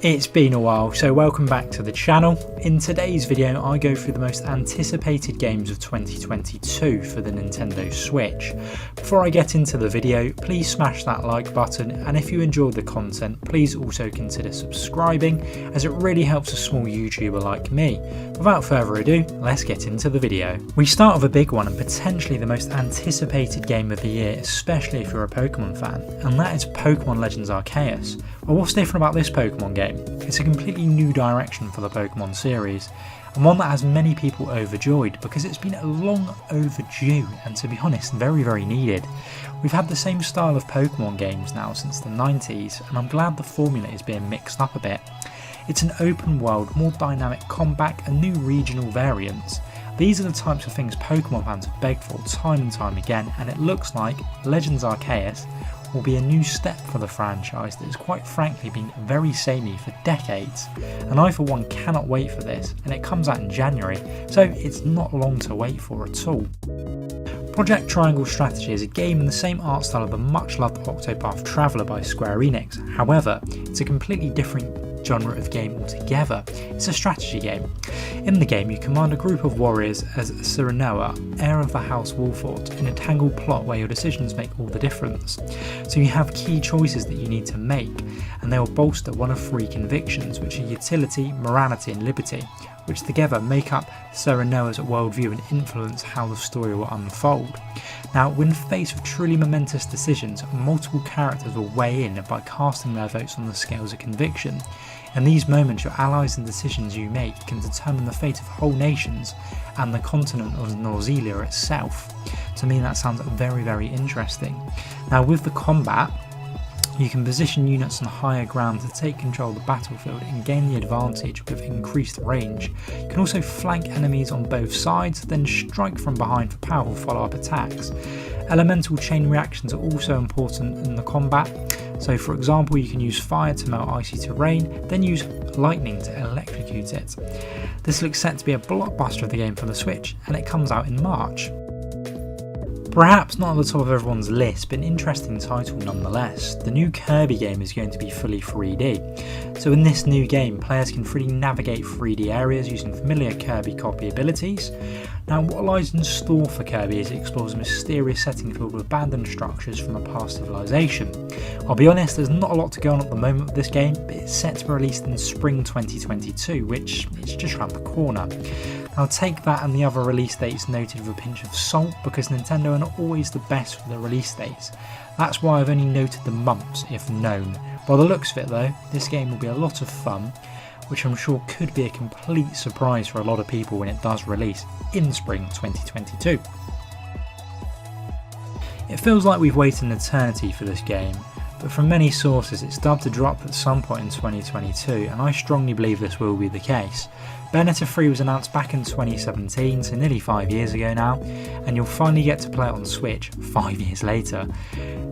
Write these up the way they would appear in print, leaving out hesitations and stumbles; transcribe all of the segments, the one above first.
It's been a while, so welcome back to the channel. In today's video I go through the most anticipated games of 2022 for the Nintendo Switch. Before I get into the video, please smash that like button, and if you enjoyed the content please also consider subscribing, as it really helps a small YouTuber like me. Without further ado, let's get into the video. We start with a big one and potentially the most anticipated game of the year, especially if you're a Pokemon fan, and that is Pokemon Legends Arceus. Well, what's different about this Pokemon game? It's a completely new direction for the Pokemon series, and one that has many people overjoyed because it's been long overdue and, to be honest, very needed. We've had the same style of Pokemon games now since the 90s, and I'm glad the formula is being mixed up a bit. It's an open world, more dynamic combat and new regional variants. These are the types of things Pokemon fans have begged for time and time again, and it looks like Legends Arceus will be a new step for the franchise that has quite frankly been very samey for decades, and I for one cannot wait for this, and it comes out in January, so it's not long to wait for at all. Project Triangle Strategy is a game in the same art style of the much loved Octopath Traveler by Square Enix. However, it's a completely different genre of game altogether. It's a strategy game. In the game you command a group of warriors as Serenoa, heir of the House Wolford, in a tangled plot where your decisions make all the difference. So you have key choices that you need to make, and they will bolster one of three convictions, which are utility, morality and liberty, which together make up Serenoa's worldview and influence how the story will unfold. Now, when faced with truly momentous decisions, multiple characters will weigh in by casting their votes on the scales of conviction. In these moments, your allies and decisions you make can determine the fate of whole nations and the continent of Norzelia itself. To me that sounds very interesting. Now, with the combat, you can position units on higher ground to take control of the battlefield and gain the advantage with increased range. You can also flank enemies on both sides, then strike from behind for powerful follow-up attacks. Elemental chain reactions are also important in the combat. So for example, you can use fire to melt icy terrain, then use lightning to electrocute it. This looks set to be a blockbuster of the game for the Switch, and it comes out in March. Perhaps not at the top of everyone's list, but an interesting title nonetheless. The new Kirby game is going to be fully 3D. So in this new game, players can freely navigate 3D areas using familiar Kirby copy abilities. Now, what lies in store for Kirby is it explores a mysterious setting filled with abandoned structures from a past civilization. I'll be honest, there's not a lot to go on at the moment with this game, but it's set to be released in spring 2022, which is just around the corner. Now, take that and the other release dates noted with a pinch of salt, because Nintendo are not always the best for the release dates. That's why I've only noted the months if known. By the looks of it though, this game will be a lot of fun, which I'm sure could be a complete surprise for a lot of people when it does release in spring 2022. It feels like we've waited an eternity for this game, but from many sources it's dubbed to drop at some point in 2022, and I strongly believe this will be the case. Bayonetta 3 was announced back in 2017, so nearly 5 years ago now, and you'll finally get to play it on Switch 5 years later.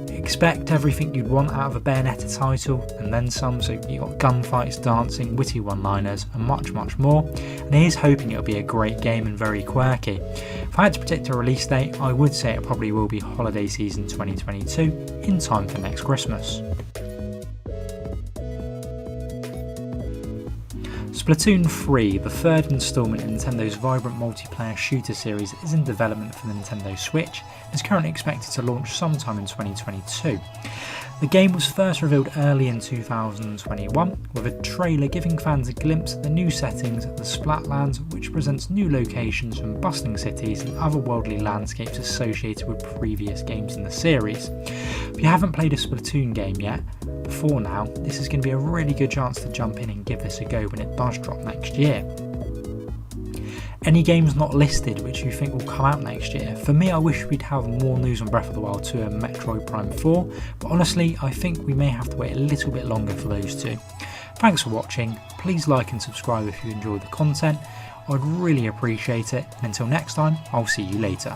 Expect everything you'd want out of a Bayonetta title, and then some, so you got gunfights, dancing, witty one-liners, and much more, and here's hoping it'll be a great game and very quirky. If I had to predict a release date, I would say it probably will be holiday season 2022, in time for next Christmas. Splatoon 3, the third instalment in Nintendo's vibrant multiplayer shooter series, is in development for the Nintendo Switch and is currently expected to launch sometime in 2022. The game was first revealed early in 2021, with a trailer giving fans a glimpse at the new settings of the Splatlands, which presents new locations from bustling cities and otherworldly landscapes associated with previous games in the series. If you haven't played a Splatoon game yet, before now, this is going to be a really good chance to jump in and give this a go when it does drop next year. Any games not listed which you think will come out next year? For me, I wish we'd have more news on Breath of the Wild 2 and Metroid Prime 4, but honestly I think we may have to wait a little bit longer for those two. Thanks for watching, please like and subscribe if you enjoyed the content, I'd really appreciate it, and until next time, I'll see you later.